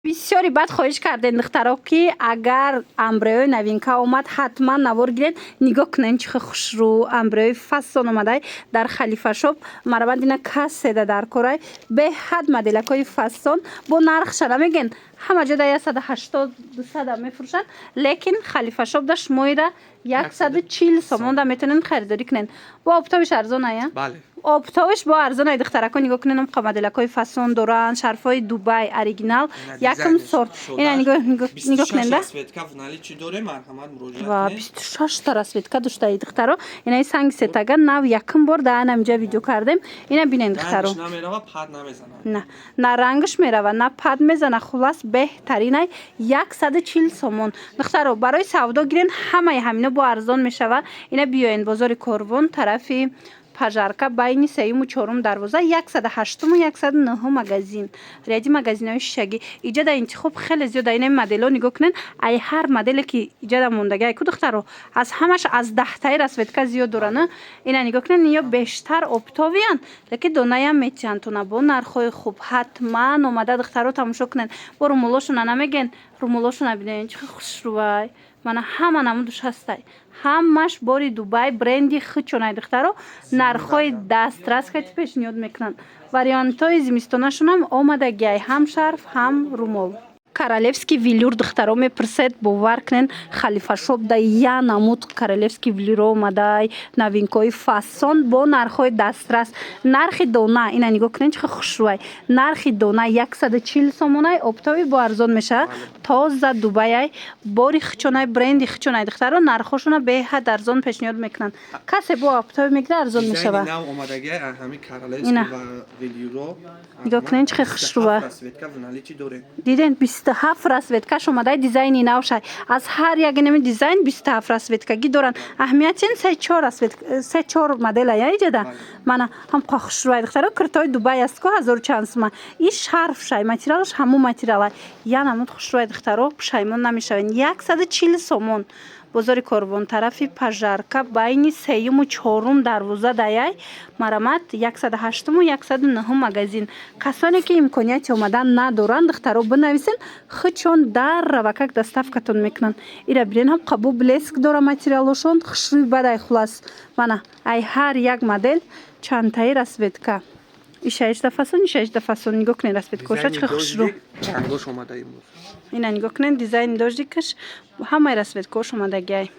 бисёри бад хоҳиш кардем духтаро ки агар амбреои навинка омад ҳатман навор гиред. Нигоҳ кунед чӣ хел хушрӯ амбреои фасон омадай дар Халифа шоп. Марамад ина касседа дар корай беҳад моделакҳои фасон бо нархша намеген ҳама ҷода 180-200 мефурӯшанд, лекин Халифа шопда шумоида 140 сомонда метавонед харидорӣ кунед. Бо обтобиш арзон ая? бале. обтобиш бо арзон ай духтаракон нигоҳ кунед омқа моделакҳои фасон доранд, шарфҳои Дубай оригинал якм сорт. Ина нигоҳ кунед да? Расветка в наличии дорем, марҳамат муроҷиат Ва кунед. 26 та расветка доштаи духтаро. Инаи санги сетага нав якм бор да намҷа видео кардем. Ина бинед духтаро. Рангш намерава, пад намезанад. На, на рангш мерава, на пад мезана. Хулас беҳтаринай 140 сомон. Духтаро барои савдо гирен ҳамаи ҳамино бо арзон мешава. Ина биёен бозори Корвон тарафи Пажарка байни 3-ум 4-ум дарвоза 108-ум 109-ум магазин. Ряди магазинои шишагӣ. Иҷада интихоб хеле зиёда. Ина модело нигоҳ кунед. Ай ҳар моделе ки иҷада мондага ай ку духтаро аз ҳамаш аз 10таи расветка зиёд дорана. Ина нигоҳ кунед ё бештар оптовиян, лекин донаям метиҳанд то на бо нархҳои хуб. Ҳатман омада духтаро тамошо кунед. Бо румулошуна намеген. Румулошуна бинед чӣ хел хушрӯай. Мана ҳама намудуш ҳастай. Ҳамаш бори Дубай бренди хичонай духтаро нархҳои дастрас кати пешниҳод мекунанд. Вариантҳои зимистонашунам омадагиай ҳам шарф, ҳам румол. Королевский велюр духтаро мепурсед бовар кунед Халифа шоп да я намуд королевский велюро омадай новинкаҳои фасон бо нархҳои дастрас. Нархи дона ина нигоҳ кунед чӣ хел хушрӯай. Нархи дона 140 сомонай оптови бо арзон мешавад. Тоза Дубайай бори хичонай бренди хичонай духтаро нархҳошуна беҳад арзон пешниҳод мекунанд. Касе бо оптови мегира арзон мешавад. Дизайни нав омадагиай ҳами королевский ва велюро. Нигоҳ кунед чӣ хел хушрӯай. Расветка в наличии дорем. Диден 27 расветкаш омадай дизайни навшай. Аз ҳар як инами дизайн 27 расветкагӣ доранд. Аҳамиятин 3-4 расветка 3-4 модел ая иҷада. Мана ҳамқа хушрӯай духтаро киртои Дубай аст ку 1000 чанд сума. И шарф шай материалаш ҳамун материалай. Я намуд хушрӯай духтаро пушаймон намешавен. 140 сомон. Бозори Корвон тарафи Пажарка байни 3-ум 4-ум дарвоза даяй марамат 108-ум 109-ум магазин. Касоне ки имконияти омадан надоранд духтаро бинависен хичон дар равакак доставкатон мекунанд. Ира бирен ҳам қабу блеск дора материалошон хушрӯи бадай хулас. Мана ай ҳар як модел чандтаи расветка. Иша фасон нигоҳ кунед расветкаоша чӣ хел хушрӯ. Чангош омада имрӯз. Ина нигоҳ кунед дизайни дождикаш ҳамаи расветкаош омадагиай.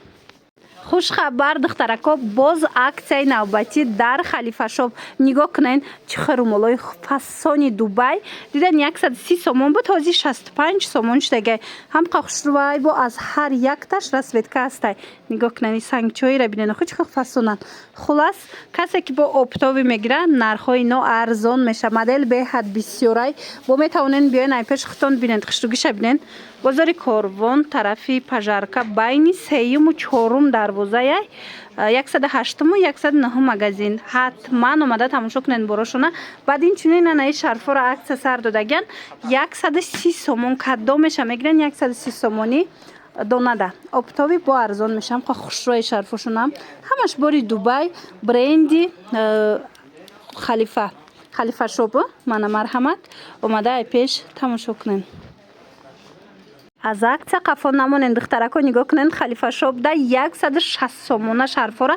Хушхабар духтарако боз аксияи навбатӣ дар Халифа шоп. Нигоҳ кунед чӣ хел румолои фасони Дубай. Диден 130 сомон буд ҳозир 65 сомон шудагиай. Ҳамқа хушрӯай бо аз ҳар якташ расветка ҳастай. Нигоҳ кунед сангчоиро бинед чӣ хел фасонанд. Хулас касе ки бо оптови мегира нархҳои ино арзон меша. Модел беҳад бисёрай. Бо метавонед биёен ай пеш хутон бинед хушрӯгиша бинед. Бозори Корвон тарафи Пажарка байни 3-ум 4-ум дарвозаяй 108-ум 109-ум магазин. Ҳатман омада тамошо кунед борошона. Баъд инчунин анаи шарфҳоро аксия сар додагиан 130 сомон каддо меша мегирен 130 сомони донада. Оптови бо арзон меша. Ҳамқа хушрӯи шарфошунам ҳамаш бори Дубай бренди Халифа шоп. Мана марҳамат омада ай пеш тамошо кунед. Аз аксия қафо намонед духтарако нигоҳ кунед Халифа шоп да 160 сомона шарфора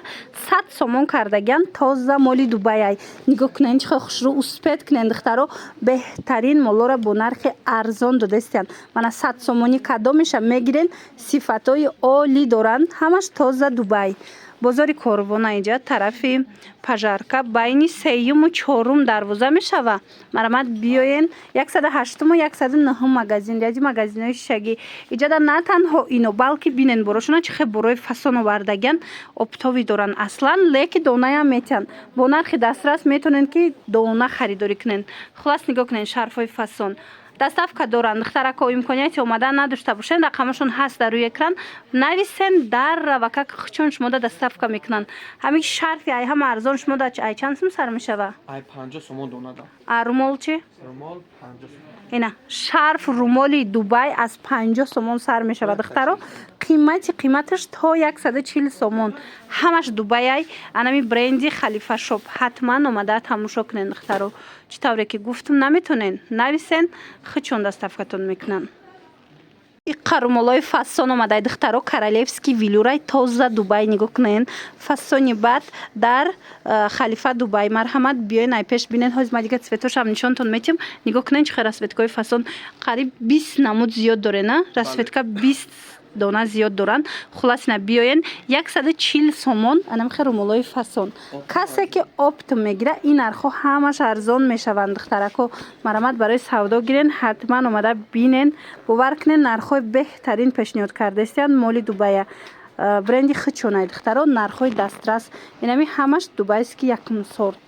100 сомон кардагиан тоза моли Дубайай. Нигоҳ кунед чӣ хел хушрӯ успед кунед духтаро беҳтарин молора бо нархи арзон додастиянд. Мана 100 сомони кадо меша мегирен сифатҳои оли доранд ҳамаш тоза Дубай. Бозори Корвон айҷа тарафи Пажарка байни 3-ум 4-ум дарвоза мешава. Марамат биёен 108-ум 109-ум магазин. Ряди магазинои шишагӣ. Иҷада на танҳо ино балки бинен борошона чӣ хел борои фасон овардагиан оптови доранд аслан, леки донаям метиҳанд. Бо нархи дастрас метавонед ки дона харидорӣ кунед. Хулас нигоҳ кунед шарфҳои фасон. Доставка доранд духтарако имконияти омадан надошта бошед рақамашон ҳаст дар рӯи экран нависен дар равакак хичон шумода доставка мекунанд. ҳамин шарфи ай ҳама арзон шумода ай чанд сум сар мешава? Ай 50 сомон донада. Румол чи? Румол 50 сомон. Ина шарф румоли Дубай аз 50 сомон сар мешава духтаро. қиматаш то 140 сомон. Ҳамаш Дубай. Анами бренди Халифа шоп. Ҳатман омада тамошо кунен духтаро. Чӣ тавре ки гуфтум наметонен нависен хичон доставкатон мекунан. И қарумолои фасон омадай духтаро королевский вилюрай тоза Дубай нигоҳ кунен. Фасони бад дар Халифа Дубай. Марҳамат биёин ай пеш бинен. ҳозир ма дига цветошам нишонтон метиҳам. Нигоҳ кунен чӣ хел расветкаи фасон қариб 20 намуд зиёд дорен а. Расветка 20 дона зиёд доранд. Хулас ина биёен 140 сомон анам қарумолои фасон. Касе ки опт мегира ин нархҳо ҳамаш арзон мешаванд духтарако. Марҳамат барои савдо гирен ҳатман омада бинен бовар кунен нархҳои беҳтарин пешниҳод кардастиянд моли Дубая. Бренди хичонай духтаро нархҳои дастрас инами ҳамаш дубайский якум сорт.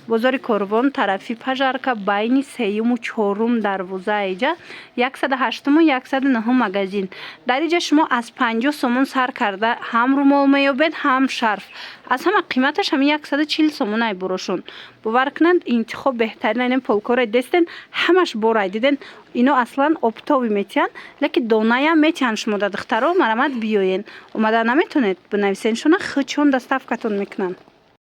бозори Корвон тарафи пажарка байни 3-ум 4-ум дарвоза айҷа 108-ум 109-ум магазин. Дар иҷа шумо аз 50 сомон сар карда ҳам румол меёбед ҳам шарф. Аз ҳама қиматаш ҳами 140 сомон ай бурошон. Бовар кунанд интихоб беҳтарин айнем полкорай дестен ҳамаш борай диден. Ино аслан оптови метиҳанд, леки донаям метиҳанд шумо да духтаро марҳамат биёен. Омада наметонед бинависен шуна хичон доставкатон мекунанд.